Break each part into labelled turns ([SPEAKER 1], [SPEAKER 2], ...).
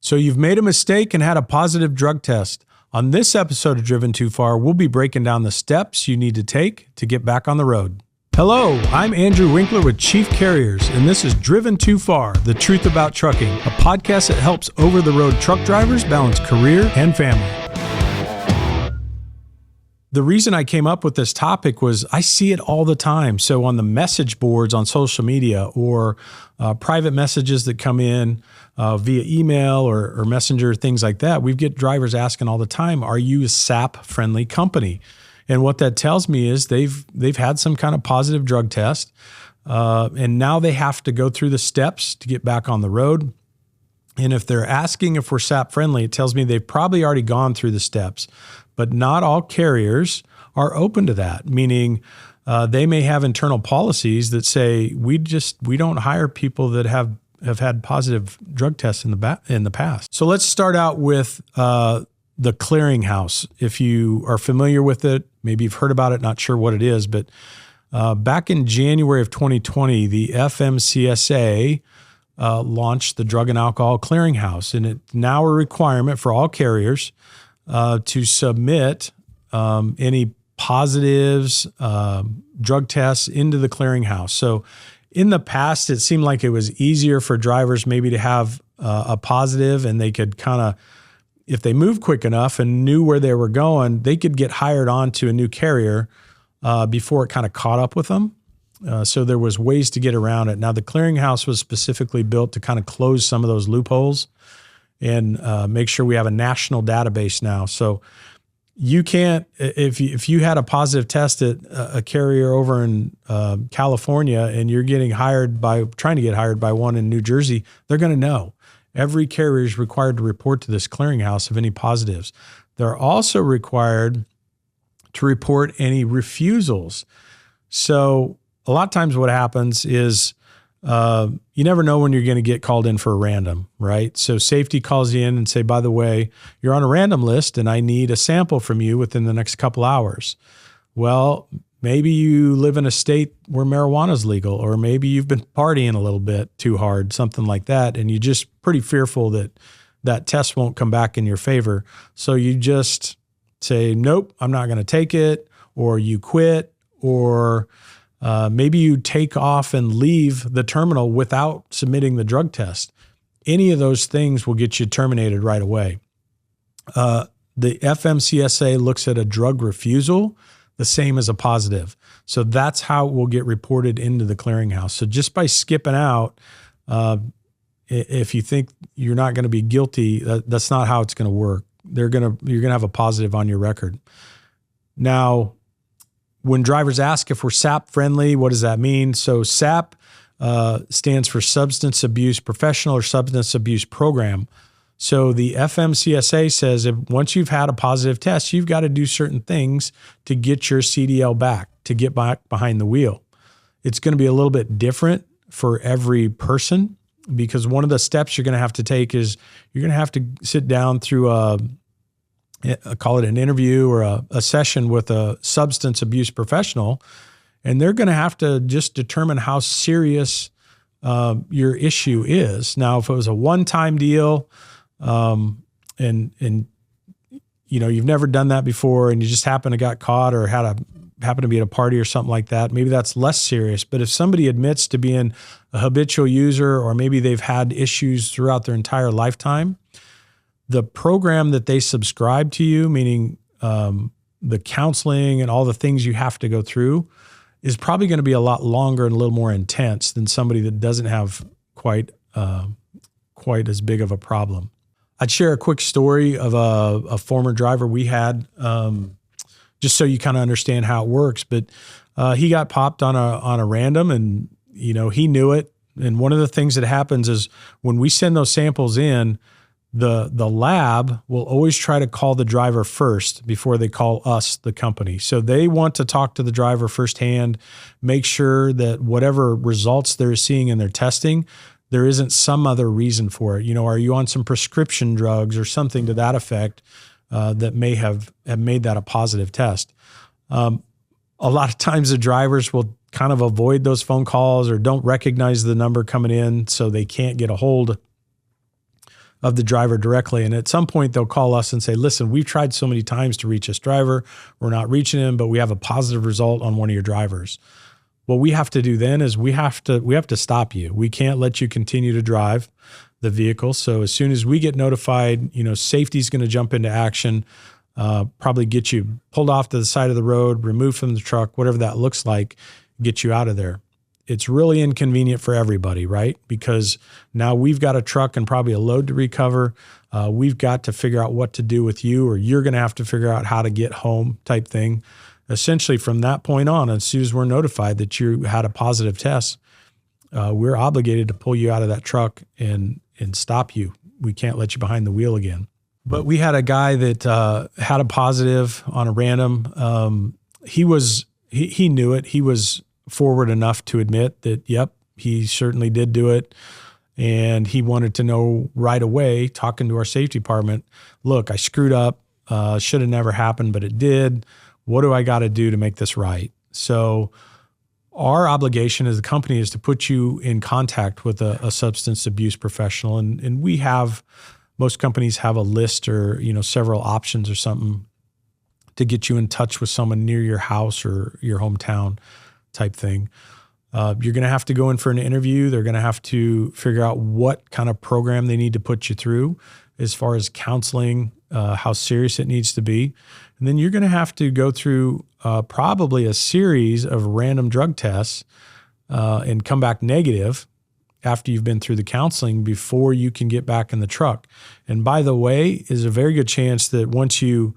[SPEAKER 1] So you've made a mistake and had a positive drug test. On this episode of Driven Too Far, we'll be breaking down the steps you need to take to get back on the road. Hello, I'm Andrew Winkler with Chief Carriers, and this is Driven Too Far, the truth about trucking, a podcast that helps over-the-road truck drivers balance career and family. The reason I came up with this topic was I see it all the time. So on the message boards on social media or private messages that come in via email or messenger, things like that, we get drivers asking all the time, are you a SAP-Friendly company? And what that tells me is they've had some kind of positive drug test, and now they have to go through the steps to get back on the road. And if they're asking if we're SAP-Friendly, it tells me they've probably already gone through the steps. But not all carriers are open to that, meaning they may have internal policies that say we don't hire people that have had positive drug tests in the past. So let's start out with the Clearinghouse. If you are familiar with it, maybe you've heard about it, not sure what it is, but back in January of 2020, the FMCSA launched the Drug and Alcohol Clearinghouse, and it's now a requirement for all carriers to submit any positives, drug tests into the Clearinghouse. So in the past, it seemed like it was easier for drivers maybe to have a positive, and they could kind of, if they moved quick enough and knew where they were going, they could get hired on to a new carrier before it kind of caught up with them. So there was ways to get around it. Now, the Clearinghouse was specifically built to kind of close some of those loopholes and make sure we have a national database now. So you can't, if you had a positive test at a carrier over in California and you're trying to get hired by one in New Jersey, they're going to know. Every carrier is required to report to this Clearinghouse of any positives. They're also required to report any refusals. So a lot of times what happens is you never know when you're going to get called in for a random, right? So safety calls you in and say, by the way, you're on a random list and I need a sample from you within the next couple hours. Well, maybe you live in a state where marijuana is legal, or maybe you've been partying a little bit too hard, something like that, and you're just pretty fearful that that test won't come back in your favor. So you just say, nope, I'm not going to take it, or you quit, or maybe you take off and leave the terminal without submitting the drug test. Any of those things will get you terminated right away. The FMCSA looks at a drug refusal the same as a positive. So that's how it will get reported into the Clearinghouse. So just by skipping out, if you think you're not going to be guilty, that's not how it's going to work. You're going to have a positive on your record. Now, when drivers ask if we're SAP-Friendly, what does that mean? So SAP stands for Substance Abuse Professional or Substance Abuse Program. So the FMCSA says once you've had a positive test, you've got to do certain things to get your CDL back, to get back behind the wheel. It's going to be a little bit different for every person, because one of the steps you're going to have to take is you're going to have to sit down through call it an interview or a session with a substance abuse professional, and they're going to have to just determine how serious your issue is. Now, if it was a one-time deal, and you know, you've never done that before and you just happen to got caught or happen to be at a party or something like that, maybe that's less serious. But if somebody admits to being a habitual user, or maybe they've had issues throughout their entire lifetime, the program that they subscribe to you, meaning the counseling and all the things you have to go through, is probably going to be a lot longer and a little more intense than somebody that doesn't have quite as big of a problem. I'd share a quick story of a former driver we had, just so you kind of understand how it works. But he got popped on a random, and you know, he knew it. And one of the things that happens is when we send those samples in, the lab will always try to call the driver first before they call us, the company. So they want to talk to the driver firsthand, make sure that whatever results they're seeing in their testing, there isn't some other reason for it. You know, are you on some prescription drugs or something to that effect that may have made that a positive test? A lot of times the drivers will kind of avoid those phone calls or don't recognize the number coming in, so they can't get a hold of the driver directly. And at some point they'll call us and say, listen, we've tried so many times to reach this driver. We're not reaching him, but we have a positive result on one of your drivers. What we have to do then is we have to stop you. We can't let you continue to drive the vehicle. So as soon as we get notified, safety's going to jump into action, probably get you pulled off to the side of the road, removed from the truck, whatever that looks like, get you out of there. It's really inconvenient for everybody, right? Because now we've got a truck and probably a load to recover. We've got to figure out what to do with you, or you're going to have to figure out how to get home type thing. Essentially, from that point on, as soon as we're notified that you had a positive test, we're obligated to pull you out of that truck and stop you. We can't let you behind the wheel again. But we had a guy that had a positive on a random. He knew it. He was forward enough to admit that, yep, he certainly did do it. And he wanted to know right away, talking to our safety department, look, I screwed up. Should have never happened, but it did. What do I got to do to make this right? So our obligation as a company is to put you in contact with a substance abuse professional. And most companies have a list or, several options or something to get you in touch with someone near your house or your hometown type thing. You're going to have to go in for an interview. They're going to have to figure out what kind of program they need to put you through as far as counseling, how serious it needs to be. And then you're going to have to go through probably a series of random drug tests and come back negative after you've been through the counseling before you can get back in the truck. And by the way, there's a very good chance that once you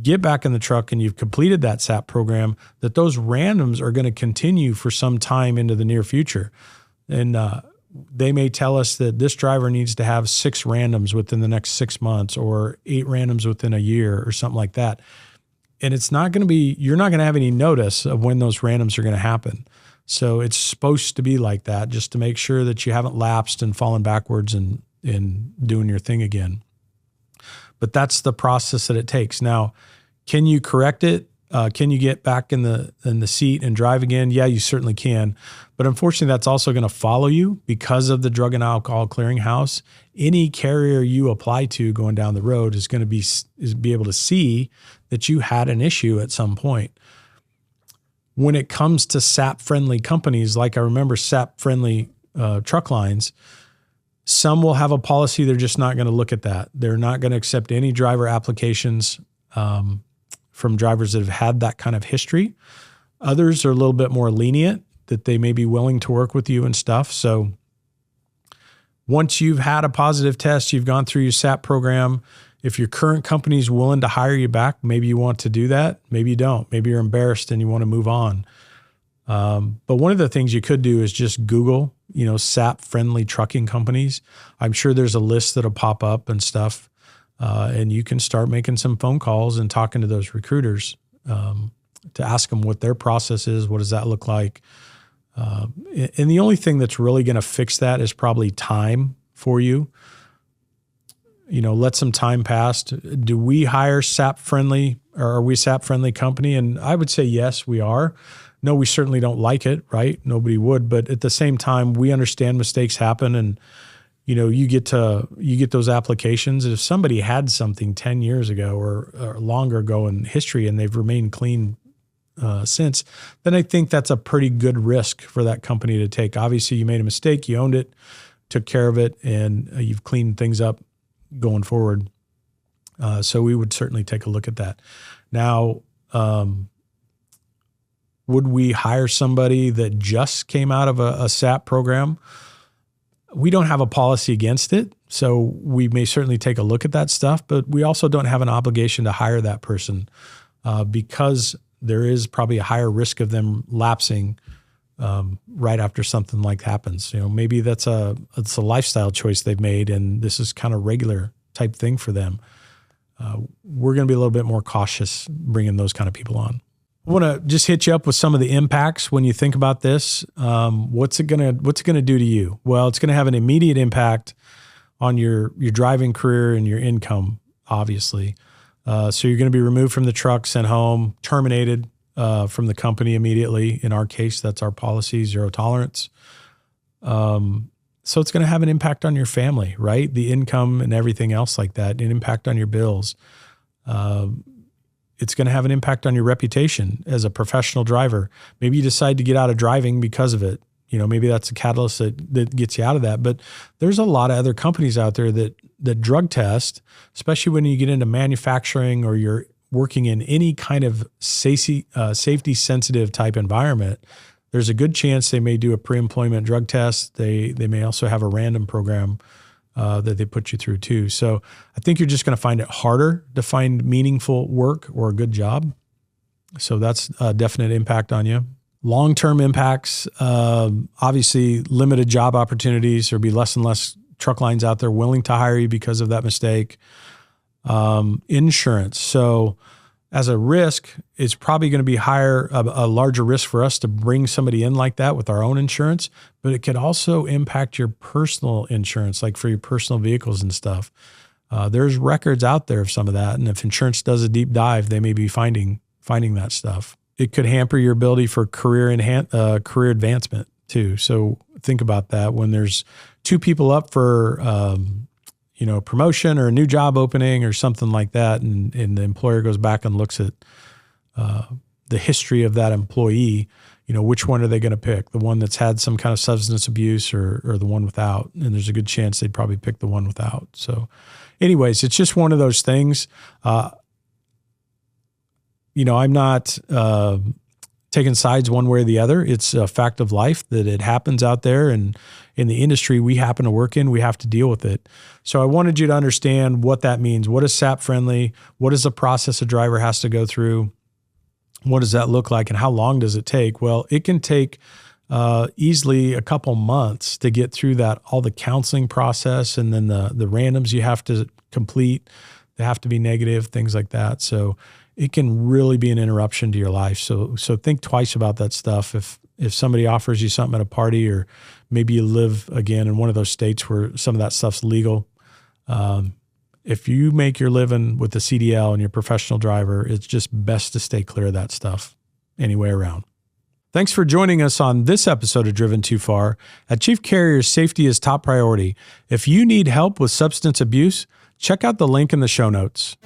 [SPEAKER 1] get back in the truck and you've completed that SAP program, that those randoms are going to continue for some time into the near future. And they may tell us that this driver needs to have 6 randoms within the next 6 months or 8 randoms within a year or something like that. And you're not going to have any notice of when those randoms are going to happen. So it's supposed to be like that, just to make sure that you haven't lapsed and fallen backwards and doing your thing again. But that's the process that it takes. Now, can you correct it? Can you get back in the seat and drive again? Yeah, you certainly can. But unfortunately, that's also going to follow you because of the Drug and Alcohol Clearinghouse. Any carrier you apply to going down the road is going to be able to see that you had an issue at some point. When it comes to SAP-friendly companies, like I remember SAP-friendly truck lines, some will have a policy they're just not going to look at that. They're not going to accept any driver applications from drivers that have had that kind of history. Others are a little bit more lenient, that they may be willing to work with you and stuff. So once you've had a positive test, you've gone through your SAP program, if your current company is willing to hire you back, maybe you want to do that. Maybe you don't. Maybe you're embarrassed and you want to move on. But one of the things you could do is just Google, SAP-friendly trucking companies. I'm sure there's a list that'll pop up and stuff. And you can start making some phone calls and talking to those recruiters to ask them what their process is. What does that look like? And the only thing that's really going to fix that is probably time for you. Let some time pass. Do we hire SAP-friendly, or are we a SAP-friendly company? And I would say, yes, we are. No, we certainly don't like it, right? Nobody would. But at the same time, we understand mistakes happen, and you get those applications. If somebody had something 10 years ago or longer ago in history and they've remained clean since, then I think that's a pretty good risk for that company to take. Obviously, you made a mistake, you owned it, took care of it, and you've cleaned things up going forward. So we would certainly take a look at that. Now, would we hire somebody that just came out of a SAP program? We don't have a policy against it, so we may certainly take a look at that stuff, but we also don't have an obligation to hire that person because there is probably a higher risk of them lapsing right after something like happens. Maybe it's a lifestyle choice they've made, and this is kind of regular type thing for them. We're going to be a little bit more cautious bringing those kind of people on. I want to just hit you up with some of the impacts when you think about this. What's it gonna do to you? Well, it's going to have an immediate impact on your driving career and your income, obviously. So you're going to be removed from the truck, sent home, terminated from the company immediately. In our case, that's our policy, 0 tolerance. So it's going to have an impact on your family, right? The income and everything else like that, an impact on your bills. It's going to have an impact on your reputation as a professional driver. Maybe you decide to get out of driving because of it. Maybe that's a catalyst that gets you out of that. But there's a lot of other companies out there that drug test, especially when you get into manufacturing or you're working in any kind of safety sensitive type environment. There's a good chance they may do a pre-employment drug test. They may also have a random program that they put you through too. So I think you're just going to find it harder to find meaningful work or a good job. So that's a definite impact on you. Long-term impacts, obviously limited job opportunities. There'll be less and less truck lines out there willing to hire you because of that mistake. Insurance. So as a risk, it's probably going to be a larger risk for us to bring somebody in like that with our own insurance, but it could also impact your personal insurance, like for your personal vehicles and stuff. There's records out there of some of that. And if insurance does a deep dive, they may be finding that stuff. It could hamper your ability for career advancement too. So think about that when there's two people up for, promotion or a new job opening or something like that. And the employer goes back and looks at the history of that employee, which one are they going to pick? The one that's had some kind of substance abuse or the one without? And there's a good chance they'd probably pick the one without. So anyways, it's just one of those things. I'm not taking sides one way or the other. It's a fact of life that it happens out there, and in the industry we happen to work in, we have to deal with it. So I wanted you to understand what that means. What is SAP-Friendly? What is the process a driver has to go through? What does that look like, and how long does it take? Well, it can take easily a couple months to get through that, all the counseling process, and then the randoms you have to complete. They have to be negative, things like that. So it can really be an interruption to your life. So think twice about that stuff. If somebody offers you something at a party, or maybe you live again in one of those states where some of that stuff's legal. If you make your living with the CDL and you're a professional driver, it's just best to stay clear of that stuff anyway around. Thanks for joining us on this episode of Driven Too Far. At Chief Carriers, safety is top priority. If you need help with substance abuse, check out the link in the show notes.